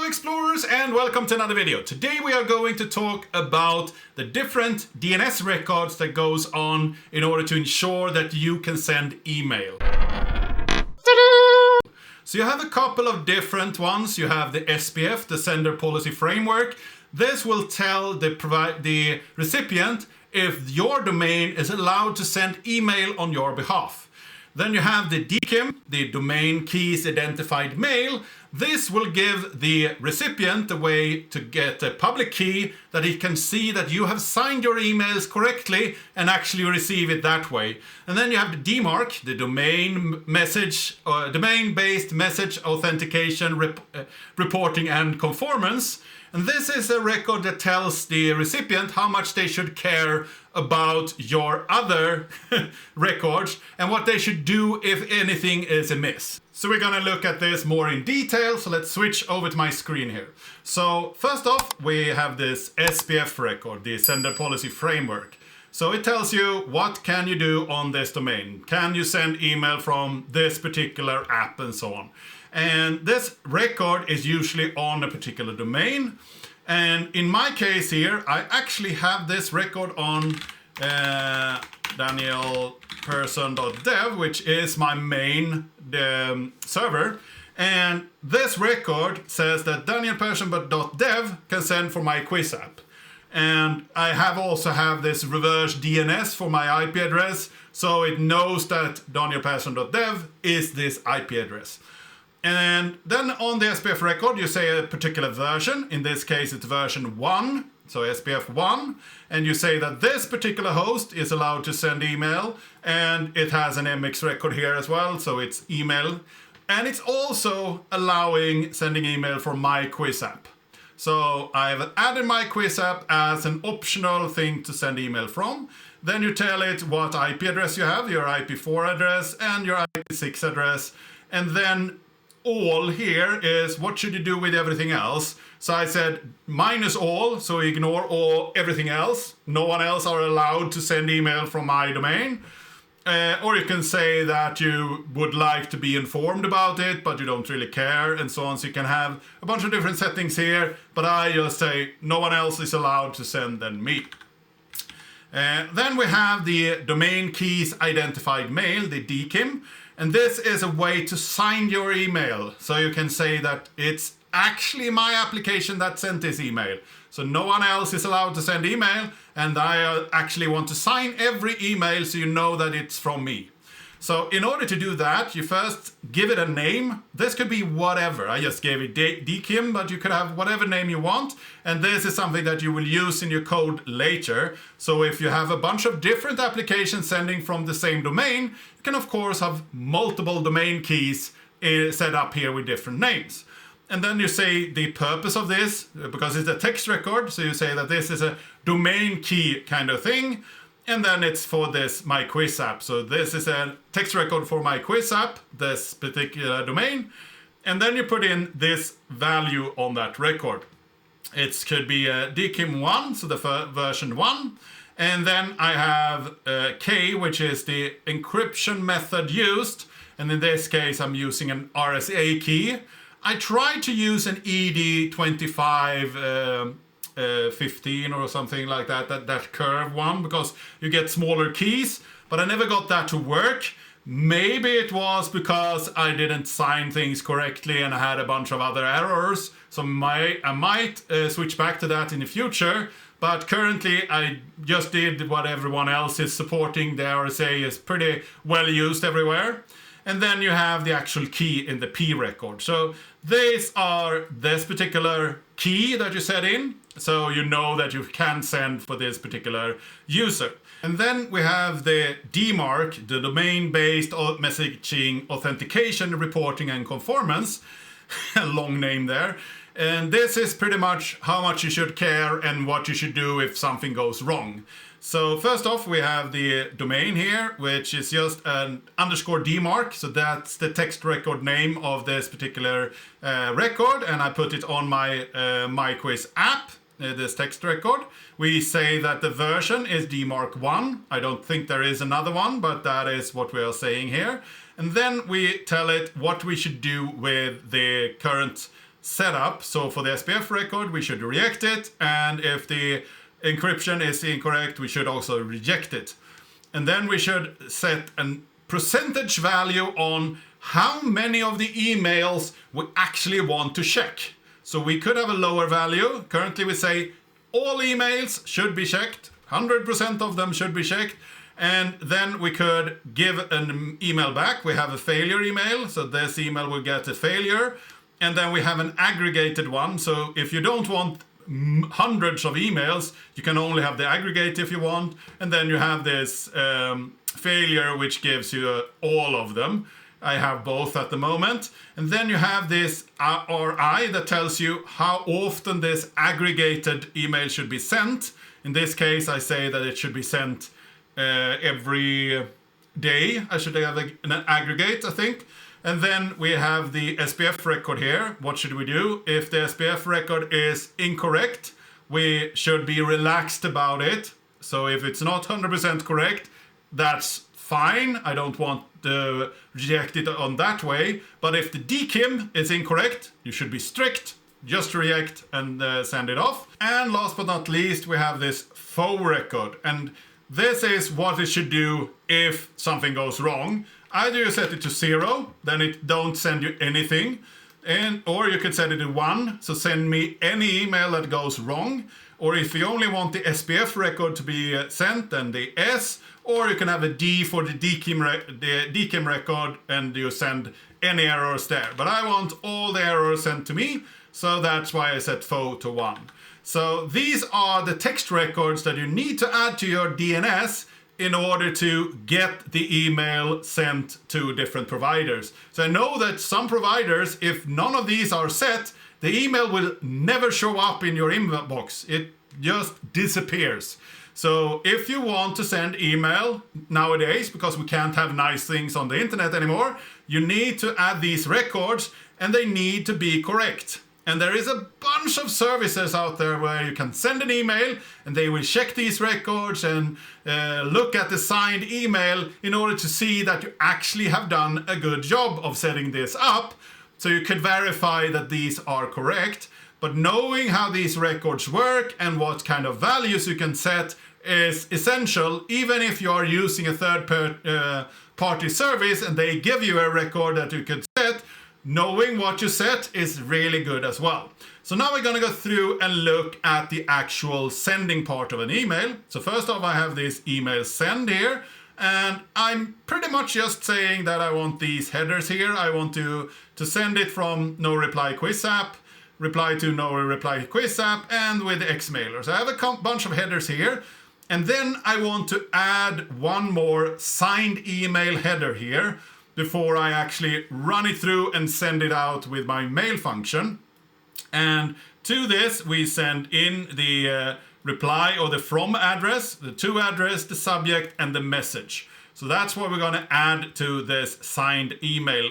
explorers, and welcome to another video. Today we are going to talk about the different DNS records that goes on in order to ensure that you can send email. So you have a couple of different ones. You have the SPF, the Sender Policy Framework. This will tell the recipient if your domain is allowed to send email on your behalf. Then you have the DKIM, the Domain Keys Identified Mail. This will give the recipient a way to get a public key that he can see that you have signed your emails correctly and actually receive it that way. And then you have the DMARC, the Domain-Based Message Authentication Reporting and Conformance. And this is a record that tells the recipient how much they should care about your other records and what they should do if anything is amiss. So we're gonna look at this more in detail, so let's switch over to my screen here. So first off, we have this SPF record, the Sender Policy Framework. So it tells you what can you do on this domain. Can you send email from this particular app and so on. And this record is usually on a particular domain. And in my case here, I actually have this record on danielperson.dev, which is my main server. And this record says that danielperson.dev can send for my quiz app. And I also have this reverse DNS for my IP address, so it knows that danielperson.dev is this IP address. And then on the SPF record, you say a particular version. In this case, it's version 1, so SPF 1. And you say that this particular host is allowed to send email. And it has an MX record here as well, so it's email. And it's also allowing sending email from my quiz app. So I've added my quiz app as an optional thing to send email from. Then you tell it what IP address you have, your IP4 address and your IP6 address. And then all here is what should you do with everything else. So I said minus all, so ignore everything else. No one else are allowed to send email from my domain. Or you can say that you would like to be informed about it, but you don't really care, and so on. So you can have a bunch of different settings here, but I just say no one else is allowed to send than me. Then we have the Domain Keys Identified Mail, the DKIM. And this is a way to sign your email. So you can say that it's actually my application that sent this email. So no one else is allowed to send email, and I actually want to sign every email so you know that it's from me. So in order to do that, you first give it a name. This could be whatever. I just gave it DKIM, but you could have whatever name you want. And this is something that you will use in your code later. So if you have a bunch of different applications sending from the same domain, you can of course have multiple domain keys set up here with different names. And then you say the purpose of this, because it's a text record. So you say that this is a domain key kind of thing. And then it's for this my quiz app. So this is a text record for my quiz app, this particular domain. And then you put in this value on that record. It could be a DKIM1, so the version 1. And then I have K, which is the encryption method used. And in this case, I'm using an RSA key. I tried to use an ED25 15 or something like that curve one, because you get smaller keys, but I never got that to work. Maybe it was because I didn't sign things correctly and I had a bunch of other errors. So I might switch back to that in the future, but currently I just did what everyone else is supporting. The RSA is pretty well used everywhere. And then you have the actual key in the P record. So these are this particular key that you set in. So you know that you can send for this particular user. And then we have the DMARC, the Domain-Based Messaging Authentication Reporting and Conformance. A long name there. And this is pretty much how much you should care and what you should do if something goes wrong. So first off, we have the domain here, which is just an underscore DMARC. So that's the text record name of this particular record. And I put it on my MyQuiz app, this text record. We say that the version is DMARC 1. I don't think there is another one, but that is what we are saying here. And then we tell it what we should do with the current setup. So for the SPF record, we should reject it. And if the encryption is incorrect, we should also reject it. And then we should set a percentage value on how many of the emails we actually want to check. So we could have a lower value. Currently we say all emails should be checked. 100% of them should be checked. And then we could give an email back. We have a failure email. So this email will get a failure. And then we have an aggregated one. So if you don't want hundreds of emails, you can only have the aggregate if you want. And then you have this failure, which gives you all of them. I have both at the moment. And then you have this RI that tells you how often this aggregated email should be sent. In this case, I say that it should be sent every day. I should have an aggregate, I think. And then we have the SPF record here. What should we do? If the SPF record is incorrect, we should be relaxed about it. So if it's not 100% correct, that's fine. I don't want to reject it on that way. But if the DKIM is incorrect, you should be strict. Just reject and send it off. And last but not least, we have this faux record. And this is what it should do if something goes wrong. Either you set it to 0, then it don't send you anything. Or you could set it to 1, so send me any email that goes wrong. Or if you only want the SPF record to be sent, then the S. Or you can have a D for the DKIM record and you send any errors there. But I want all the errors sent to me, so that's why I set faux to 1. So these are the text records that you need to add to your DNS in order to get the email sent to different providers. So I know that some providers, if none of these are set, the email will never show up in your inbox. It just disappears. So if you want to send email nowadays, because we can't have nice things on the internet anymore, you need to add these records and they need to be correct. And there is a bunch of services out there where you can send an email and they will check these records and look at the signed email in order to see that you actually have done a good job of setting this up. So you could verify that these are correct. But knowing how these records work and what kind of values you can set is essential, even if you are using a third-party service and they give you a record that you could set. Knowing what you set is really good as well. So now we're going to go through and look at the actual sending part of an email. So first off, I have this email send here. And I'm pretty much just saying that I want these headers here. I want to send it from no reply quiz app, reply to no reply quiz app, and with Xmailer. So I have a bunch of headers here. And then I want to add one more signed email header here before I actually run it through and send it out with my mail function. And to this, we send in the reply or the from address, the to address, the subject, and the message. So that's what we're going to add to this signed email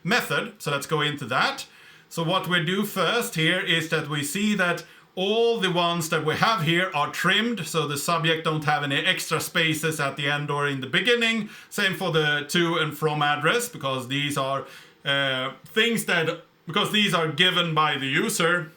method. So let's go into that. So what we do first here is that we see that all the ones that we have here are trimmed, so the subject don't have any extra spaces at the end or in the beginning. Same for the to and from address, because these are because these are given by the user,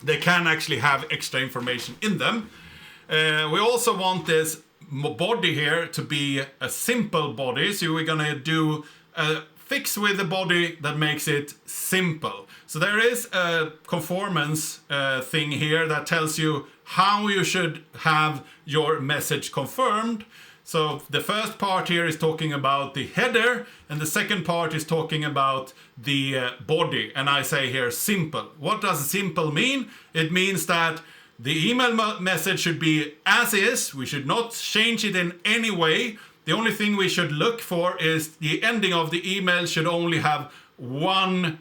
they can actually have extra information in them. We also want this body here to be a simple body, so we're gonna do a fix with the body that makes it simple. So there is a conformance thing here that tells you how you should have your message confirmed. So the first part here is talking about the header, and the second part is talking about the body. And I say here simple. What does simple mean? It means that the email message should be as is. We should not change it in any way. The only thing we should look for is the ending of the email should only have one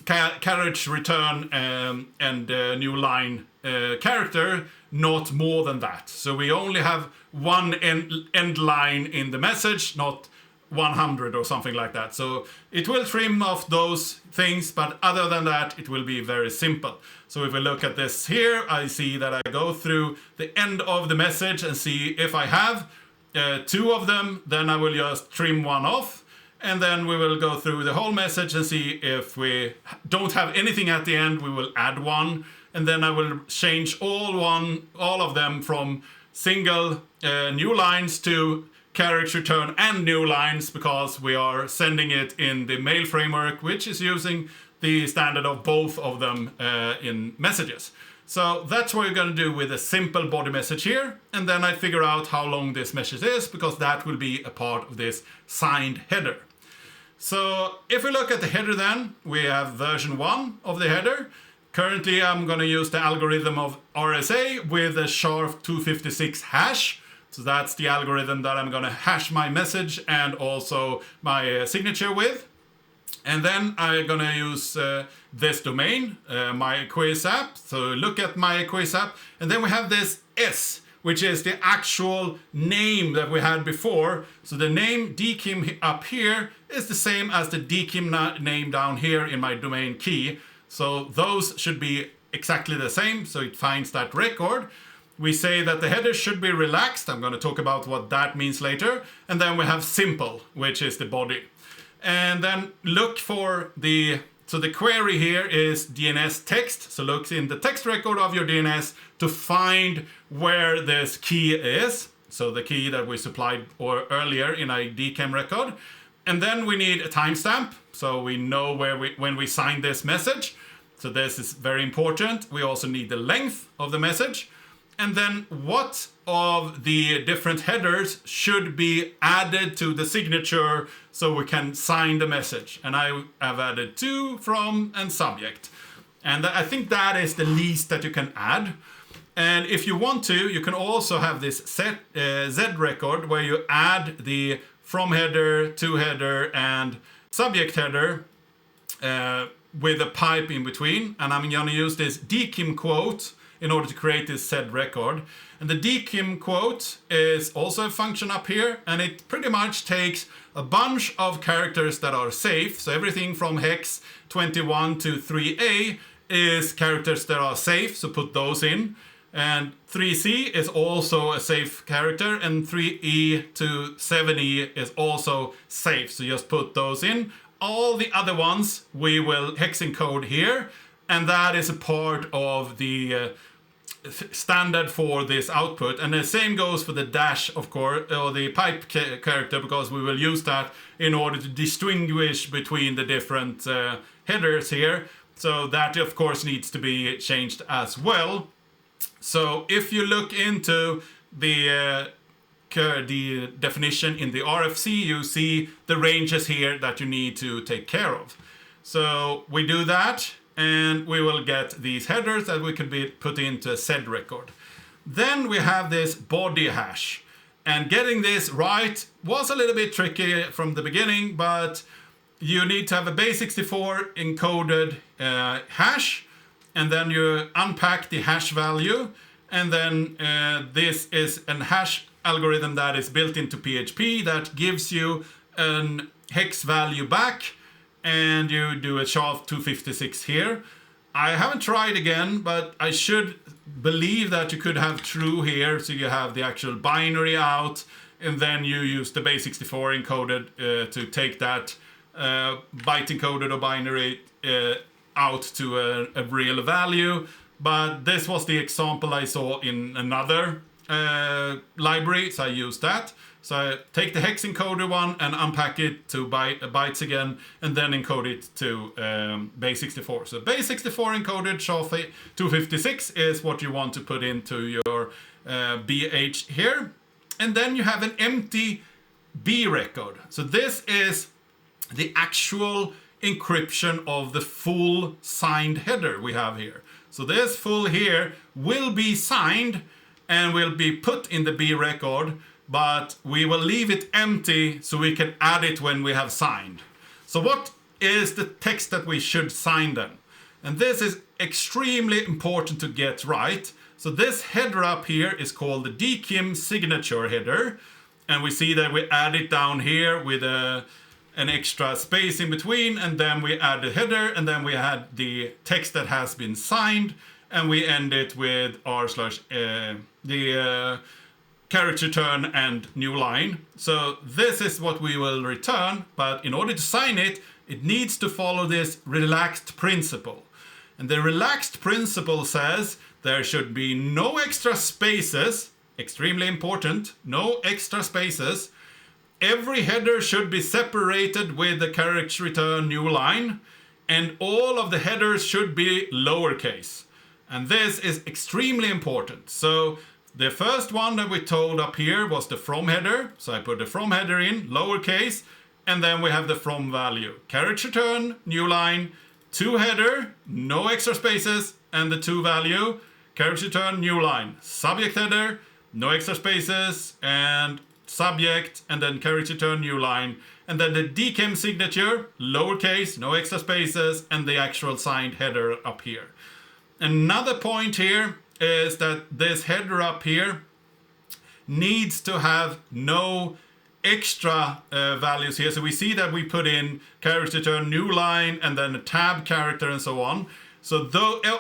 carriage return and new line character, not more than that. So we only have one end line in the message, not 100 or something like that. So it will trim off those things, but other than that, it will be very simple. So if we look at this here, I see that I go through the end of the message and see if I have two of them, then I will just trim one off. And then we will go through the whole message and see if we don't have anything at the end, we will add one. And then I will change all of them from single new lines to character return and new lines, because we are sending it in the mail framework, which is using the standard of both of them in messages. So that's what we're going to do with a simple body message here. And then I figure out how long this message is, because that will be a part of this signed header. So if we look at the header then, we have version 1 of the header. Currently I'm going to use the algorithm of RSA with a SHA-256 hash. So that's the algorithm that I'm going to hash my message and also my signature with. And then I'm going to use this domain, my quiz app. So look at my quiz app. And then we have this S, which is the actual name that we had before. So the name dkim up here is the same as the dkim name down here in my domain key. So those should be exactly the same. So it finds that record. We say that the header should be relaxed. I'm going to talk about what that means later. And then we have simple, which is the body. And then look for so the query here is DNS text. So look in the text record of your DNS to find where this key is. So the key that we supplied earlier in a DKIM record. And then we need a timestamp, so we know when we signed this message. So this is very important. We also need the length of the message. And then what of the different headers should be added to the signature so we can sign the message. And I have added to, from, and subject. And I think that is the least that you can add. And if you want to, you can also have this Z record where you add the from header, to header, and subject header with a pipe in between. And I'm going to use this dkim quote in order to create this Z record. And the dkim quote is also a function up here, and it pretty much takes a bunch of characters that are safe. So everything from hex 21 to 3A is characters that are safe, so put those in. And 3C is also a safe character, and 3E to 7E is also safe, so just put those in. All the other ones we will hex encode here, and that is a part of the standard for this output. And the same goes for the dash, of course, or the pipe character, because we will use that in order to distinguish between the different headers here. So that, of course, needs to be changed as well. So if you look into the definition in the RFC, you see the ranges here that you need to take care of. So we do that, and we will get these headers that we can be put into a Z record. Then we have this body hash. And getting this right was a little bit tricky from the beginning, but you need to have a base64 encoded hash, and then you unpack the hash value, and then this is an hash algorithm that is built into PHP that gives you an hex value back, and you do a SHA-256 here. I haven't tried again, but I should believe that you could have true here, so you have the actual binary out, and then you use the base64 encoded to take that byte encoded or binary out to a real value. But this was the example I saw in another library, so I used that. So I take the hex encoder one and unpack it to bytes again, and then encode it to base64. So base64 encoded SHA-256 is what you want to put into your BH here. And then you have an empty B record. So this is the actual encryption of the full signed header we have here. So this full here will be signed and will be put in the B record, but we will leave it empty so we can add it when we have signed. So what is the text that we should sign then? And this is extremely important to get right. So this header up here is called the DKIM signature header. And we see that we add it down here with an extra space in between, and then we add the header, and then we add the text that has been signed, and we end it with the character return and new line. So this is what we will return, but in order to sign it, it needs to follow this relaxed principle. And the relaxed principle says there should be no extra spaces, extremely important, no extra spaces. Every header should be separated with the character return new line, and all of the headers should be lowercase. And this is extremely important. So the first one that we told up here was the from header. So I put the from header in lowercase, and then we have the from value. Character return, new line, to header, no extra spaces, and the to value, character return, new line. Subject header, no extra spaces, and subject, and then character return, new line. And then the DKIM signature, lowercase, no extra spaces, and the actual signed header up here. Another point here is that this header up here needs to have no extra values here. So we see that we put in character return, new line, and then a tab character and so on. So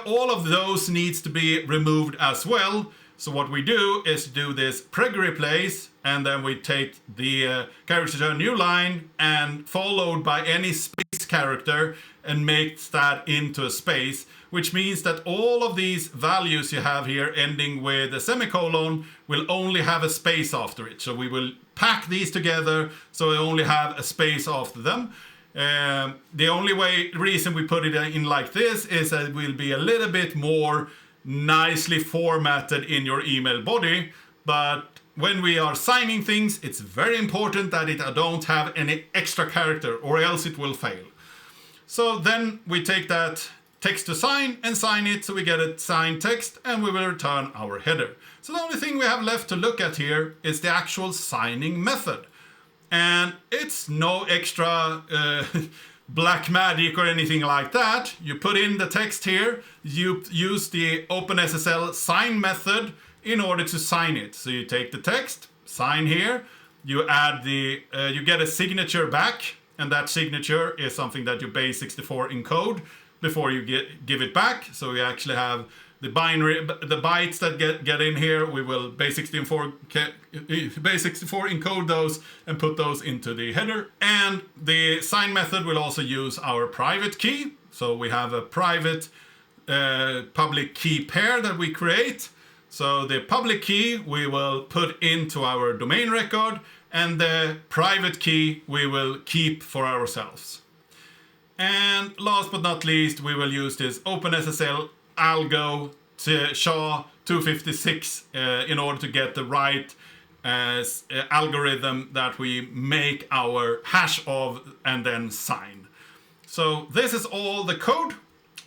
all of those needs to be removed as well. So what we do is do this preg replace, and then we take the character return new line and followed by any space character and makes that into a space, which means that all of these values you have here ending with a semicolon will only have a space after it. So we will pack these together so we only have a space after them. The only reason we put it in like this is that it will be a little bit more nicely formatted in your email body, but when we are signing things, it's very important that it don't have any extra character, or else it will fail. So then we take that text to sign and sign it, so we get a signed text, and we will return our header. So the only thing we have left to look at here is the actual signing method. And it's no extra black magic or anything like that. You put in the text here, you use the OpenSSL sign method in order to sign it. So you take the text, sign here, you add you get a signature back, and that signature is something that you base64 encode before you give it back. So we actually have the binary, the bytes that get in here, we will base64 encode those and put those into the header. And the sign method will also use our private key. So we have a private public key pair that we create. So the public key we will put into our domain record, and the private key we will keep for ourselves. And last but not least, we will use this OpenSSL algo to SHA-256 in order to get the right algorithm that we make our hash of and then sign. So this is all the code.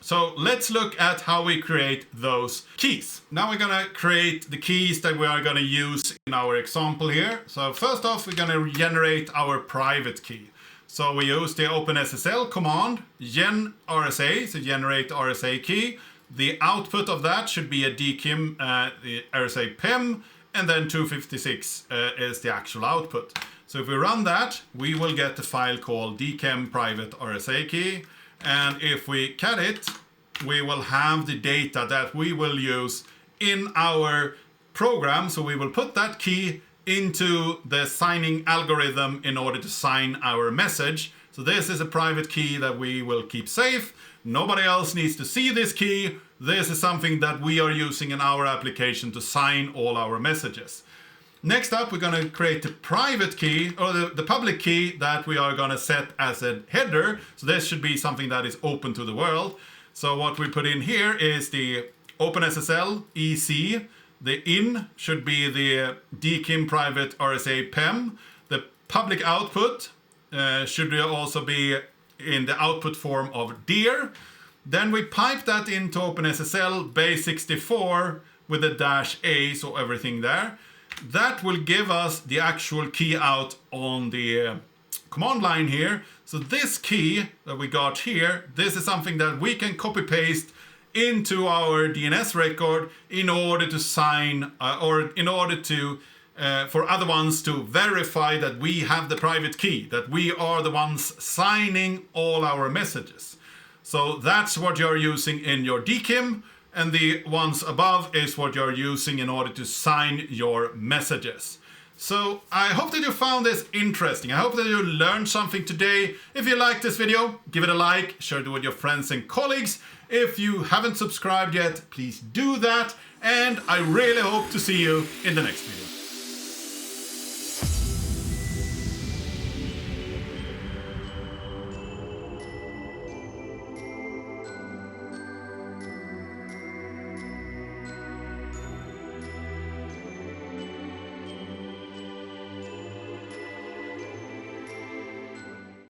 So let's look at how we create those keys. Now we're gonna create the keys that we are gonna use in our example here. So first off, we're gonna generate our private key. So we use the OpenSSL command, gen RSA, so generate RSA key. The output of that should be a DKIM, the RSA PIM, and then 256 is the actual output. So if we run that, we will get the file called dkim private RSA key. And if we cat it, we will have the data that we will use in our program. So we will put that key into the signing algorithm in order to sign our message. So this is a private key that we will keep safe. Nobody else needs to see this key. This is something that we are using in our application to sign all our messages. Next up, we're going to create the private key, or the public key that we are going to set as a header. So this should be something that is open to the world. So what we put in here is the OpenSSL EC. The in should be the DKIM private RSA PEM. The public output should also be in the output form of dir. Then we pipe that into OpenSSL base64 with a -a, so everything there. That will give us the actual key out on the command line here. So this key that we got here, this is something that we can copy paste into our DNS record in order to sign, or in order to for other ones to verify that we have the private key, that we are the ones signing all our messages. So that's what you're using in your DKIM. and the ones above is what you're using in order to sign your messages. So I hope that you found this interesting. I hope that you learned something today. If you liked this video, give it a like, share it with your friends and colleagues. If you haven't subscribed yet, please do that. And I really hope to see you in the next video.